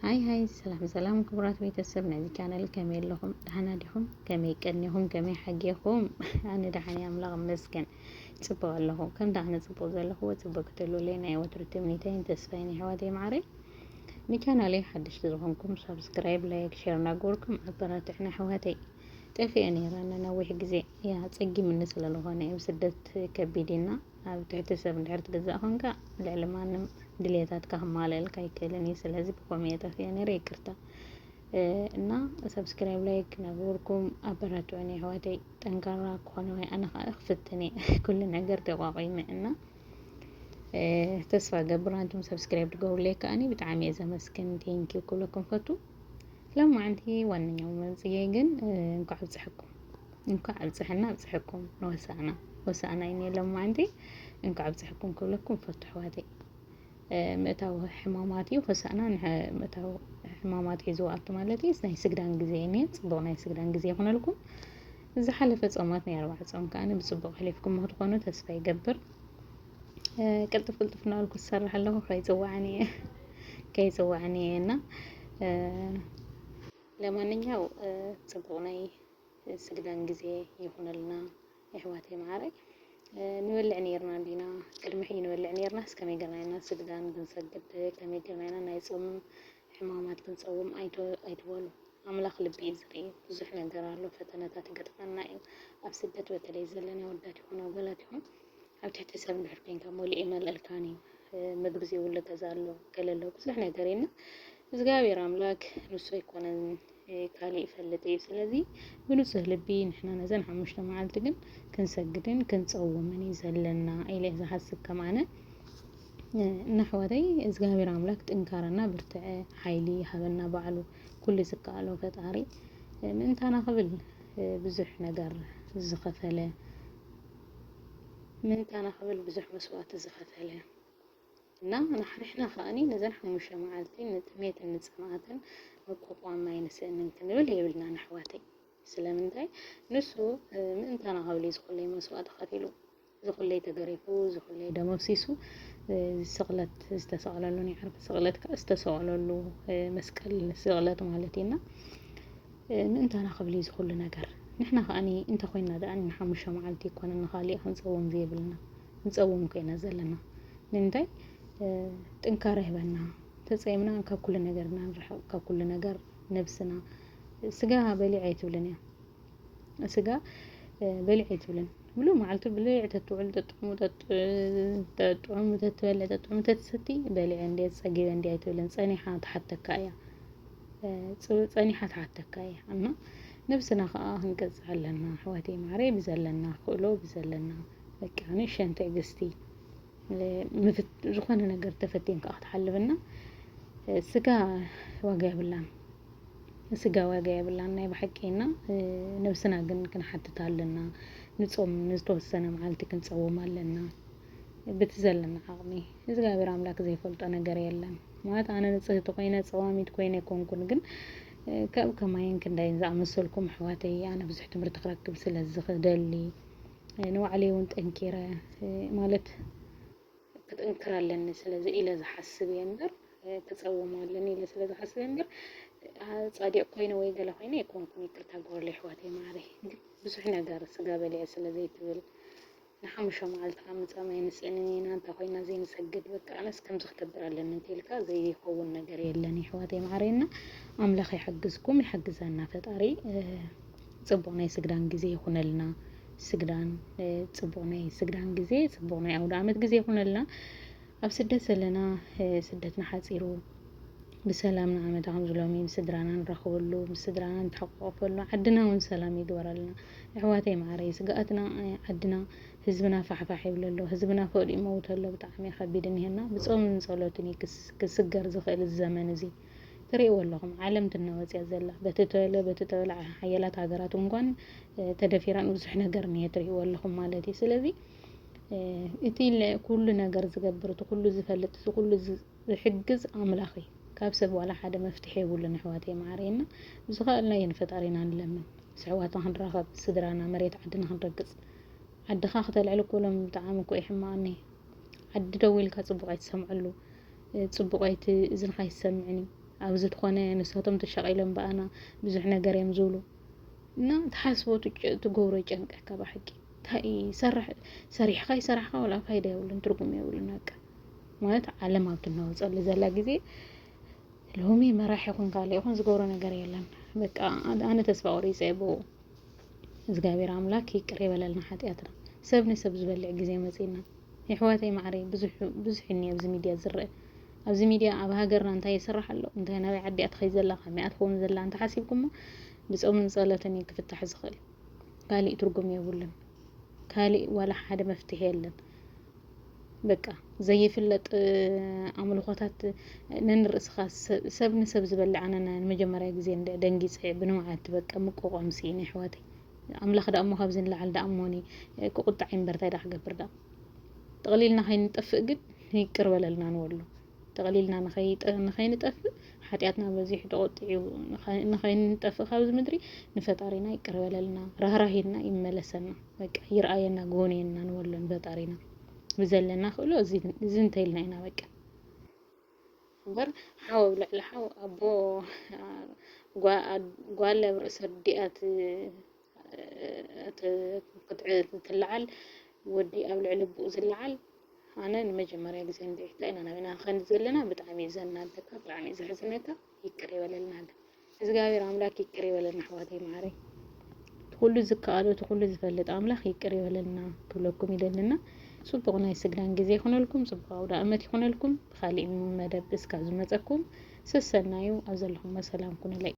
هاي سلام كبرات بيتسب نادي كان كمي لهم دحنا ديهم كمي كنيهم كمي حقيهم أنا دحني أملاغ مسكن تبغى لهم كم دحنا تبغى زله هو تبغى قتلوا لينا وترتب تمنيتين تسفيني حوادي معري مكان عليه حدش تروحونكم سبسكرايب لايك شير ناقولكم عبرات احنا حوادي تفي أني رانا نوح جزء يا تسجي من الناس اللي هنا وسدت كبيدينا أو تحتسب نحرت جزاهم كا العلمان دليتات كهمالة الكاي كلني سلازي بقومية تفياني ريكرتا إنا سبسكرايب لايك نقولكم أبرات يعني حوادي تنقرا كونوي أنا أخفتني كل نقر تواقعي معنا تسفى قبرا أنتم سبسكرايب تقول ليك أنا بتعامي إذا مسكن تينكي كلكم فتو لما عندي وانا يوم زيجن انكو عبزحكم انكو عبزحنا عبزحكم وسعنا إني لما عندي انكو عبزحكم كلكم فتحوا هذي متاو حماماتي وفسعنا متاو حماماتي زوات مالتي سناي سجدان جزيني صبغنا سجدان جزي هنا لكم إذا حلفت صوماتني 4 صوم كأنا بصبغ حلفكم ما تكونوا تسفى يقبر قلت فينا لكم السر هلا كي يسوعني هنا ለማንኛው ጽቡቅናይ ስግዳን ጊዜ ይሁንልና ይህዋቴ ማረይ ንወልዕ ነርና ዲና ቅድሚሕ ንወልዕ ነርና እስከመይ ገናይና ስግዳን ክንሰግድ ከመይ ገናይና ናይ ጾም ሕማማት ክንጸውም ኣይትበሉ ኣምላኽ ልቢ ዝርኢ ብዙሕ ነገር ኣሎ ፈተነታት ይገጥመና እዩ ኣብ ስደት በተለይ ዘለና ወዳት ይኹን ኣገላት ይኹን ኣብ ትሕቲ ሰብ ድሕር ኮንካ ሞሊእ መልእልካኒ ምግቢ ዘይብሉ ገዛ ኣሎ ገለሎ ብዙሕ ነገር ኢና እግዚአብሔር አምላክ ንሱ ይኮነን ካሊ ይፈልጥ ስለዚህ ብንጹህ ልቢ ንሕና ነዘን 5 መዓልቲ ግን ክንሰግድን ክንጸውምን ይዘለና ኢለ ዝሓስብ ከማነ ንሕወተይ እግዚአብሔር አምላክ ጥንካረና ብርትዕ ኃይሊ ሃበና ባዕሉ ኩሉ ዝከኣሎ ፈጣሪ ምንታና ክብል ብዙሕ ነገር ዝኸፈለ ምንታና ክብል ብዙሕ መስዋዕት ዝኸፈለ እና نحن خاني نزن 5 معالتي نتميت نصماتن مقوقام ما ينسن كنبل يبلنا نحواتي سلامنتاي نسو من تانا قبلي زخلي مسوات خفيلو زخلي تغريفو زخلي دموسيسو سقلت استسقللوني عارف سقلت استسقللو مسكل سقلت مالتينا من تانا قبلي زخل نجر نحن خاني انت خوينا داني 5 معالتي كون نخالي خنصوم زيبلنا نصوم كينا زلنا ننتاي ጥንካሬ ይበና ተጸይምና ከኩል ነገርና ንርሐቅ ከኩል ነገር ነፍስና ስጋ በሊዕ አይትብልን ስጋ በሊዕ አይትብልን ብሉ ማዓልቱ በሊዕ ተትውል ተጥዑም ተትበልዕ ተጥዑም ተትሰቲ በሊዕ እንዴት ጸጊበ እንዴት አይትብልን ጸኒሓ ተሐተካያ ጸኒሓ ተሐተካያ እና ነፍስና ከኣ ክንቀጽ ኣለና ሕዋቴ ማሬ ብዘለና ክእሎ ብዘለና በቃ ንሽንተ ግስቲ ዝኾነ ነገር ተፈቲን ካትሐልብና ስጋ ዋጋ ይብላን ስጋ ዋጋ ይብላን ናይ በሐቂና ነብስና ግን ክንሐትታለና ንጾም ንዝተወሰነ መዓልቲ ክንጸውም ኣለና ብትዘለና ዓቕሚ እግዚአብሔር አምላክ ዘይፈልጦ ነገር የለን ማለት ኣነ ንጽህት ኮይነ ጸዋሚት ኮይነ ኮንኩን ግን ከማይን ክንዳይን ዝኣመሰልኩም ሕዋተይ ኣነ ብዙሕ ትምህርቲ ክረክብ ስለዝኽደሊ ንባዕለይ እውን ጠንኪረ ማለት ክትንክራለን ስለዚህ ኢለ ዝሓስብ የምበር ተጸውማለን ኢለ ስለ ዝሓስብ የምበር ጻዲቅ ኮይነ ወይ ገለ ኮይነ ይኮንኩን ይቅርታ ጎርለ ሕዋቴ ማሪ ብዙሕ ነገር ስጋ በሊዕ ስለዘይ ትብል ንሓሙሻ መዓልቲ ዓመፃማይ ንስእንኒና እንታ ኮይና ዘይንሰግድ በቃ ኣነስ ከምዚ ክትብራለን እንተልካ ዘይኸውን ነገር የለን ሕዋቴ ማሪና ኣምላኽ ይሕግዝኩም ይሕግዘና ፈጣሪ ጽቡቕ ናይ ስግዳን ጊዜ ይኹነልና ስግዳን ጽቡቕናይ ስግዳን ጊዜ ጽቡቕናይ ኣውደ ዓመት ጊዜ ይኹነልና ኣብ ስደት ዘለና ስደትና ሓጺሩ ብሰላም ንዓመት ከምዝሎሚ ስድራና ንረኽበሉ ስድራና ንተሐቆፈሉ ዓድና እውን ሰላም ይግበረልና ኣሕዋተይ ማዕረይ ስጋኣትና ዓድና ህዝብና ፋሕፋሕ ይብለሎ ህዝብና ፈዲ ይመውተሎ ብጣዕሚ ከቢድ እንሄና ብጾምን ጸሎትን ክስገር ዝኽእል ዘመን እዚ ትሪእዎ ኣለኹም ዓለም ትናወጽያ ዘላ በተተበለ ሓያላት ሃገራት እንኳን ተደፊራን ብዙሕ ነገር ነው ትሪእዎ ኣለኹም ማለት እዩ ስለዚ እቲ ኩሉ ነገር ዝገብር እቲ ኩሉ ዝፈልጥ እቲ ኩሉ ዝሕግዝ ኣምላኽ እዩ ካብ ሰብ ዋላ ሓደ መፍትሒ ይብሉን ኣሕዋተይ ማዕረይና ዝኸኣልና የንፈጣሪና ንለምን ስሕዋትና ክንራኸብ ስድራና መሬት ዓድና ክንረግጽ ዓድኻ ከተልዕል ኩሎም ብጣዕሚ እኮ ይሕማቕኒ ዓዲ ደው ኢልካ ጽቡቕ ኣይትሰምዐሉ ጽቡቕ እዝንኻ ይሰምዕኒ ኣብዚ ትኾነ ንሳቶም ተሸቂሎም በኣና ብዙሕ ነገር እዮም ዝብሉ እና ተሓስቦ ትገብሮ ይጨንቀካ ብሓቂ እንታይ ሰሪሕካ ይሰራሕካ ወላ ፋይዳ የብሉን ትርጉም የብሉን በቃ ማለት ዓለም ኣብ ትናወፀሉ ዘላ ግዜ ሎሚ መራሒ ይኹን ካልእ ይኹን ዝገብሮ ነገር የለን በቃ ኣነ ተስፋ ቆሪፀ ብኡ እግዚአብሔር ኣምላክ ይቅር ይበለልና ሓጢኣትና ሰብ ንሰብ ዝበልዕ ግዜ መፂና ይሕወተይ ማዕረይ ብዙሕ እኒ ኣብዚ ሚድያ ዝርአ ኣብዚ ሚድያ ኣብ ሃገርና እንታይ ይስራሕ ኣሎ እንታይ ናበይ ዓዲ ኣትኸይ ዘላ ከመይ ኣትኸውን ዘላ እንተ ሓሲብኩሞ ብፆምን ፀሎትን ክፍታሕ ዝኽእል ካልእ ትርጉም የብሉን ካልእ ዋላ ሓደ መፍትሄ የለን በቃ ዘይፍለጥ ኣምልኾታት ነንርእስኻ ሰብ ንሰብ ዝበልዕ ኣነና ንመጀመርያ ግዜ ደንጊፀ ብንምዓት በቃ ምቆቋምሲ ንሕወተይ ኣምላኽ ዳ እሞ ካብዚ ንላዕል ዳ እሞኒ ክቁጣዕ እምበር እንታይ ዳ ክገብር ዳ ተቕሊልና ከይንጠፍእ ግን ይቅር በለልና ንበሎ ተቕሊልና ንኸይንጠፍእ ሓጢኣትና በዚሕ ተቆጢዑ ንኸይንጠፍእ ካብዚ ምድሪ ንፈጣሪና ይቅር በለልና ራህራሂና ይመለሰና በቃ ይርኣየና ጎኔና ንበሎ ንፈጣሪና ብዘለና ክእሎ እዚ እንተይልና ኢና በቃ እምበር ሓው ብልዕሊ ሓው ኣቦ ጓለ ብርእሲ ዲኣት ትልዓል ወዲ ኣብ ልዕሊ ቡኡ ዝለዓል ኣነ ንመጀመርያ ግዜ እንድዒታ ኢና ናብና ንኸንዲ ዘለና ብጣዕሚ ዘናደካ ብጣዕሚ ዘሕዝነካ ይቅር ይበለልና እግዚአብሔር ኣምላክ ይቅር ይበለልና ኣሕዋተይ ማዕረይ ኩሉ ዝከኣሎ ኩሉ ዝፈልጥ ኣምላኽ ይቅር ይበለልና ክብለኩም ይደልና ጽቡቕ ናይ ስግዳን ግዜ ይኹነልኩም ጽቡቕ ኣውደ ዓመት ይኹነልኩም ብኻሊእ መደብ እስካብ ዝመፀኩም ስሰናዩ ኣብ ዘለኹም ሰላም ኩኑለይ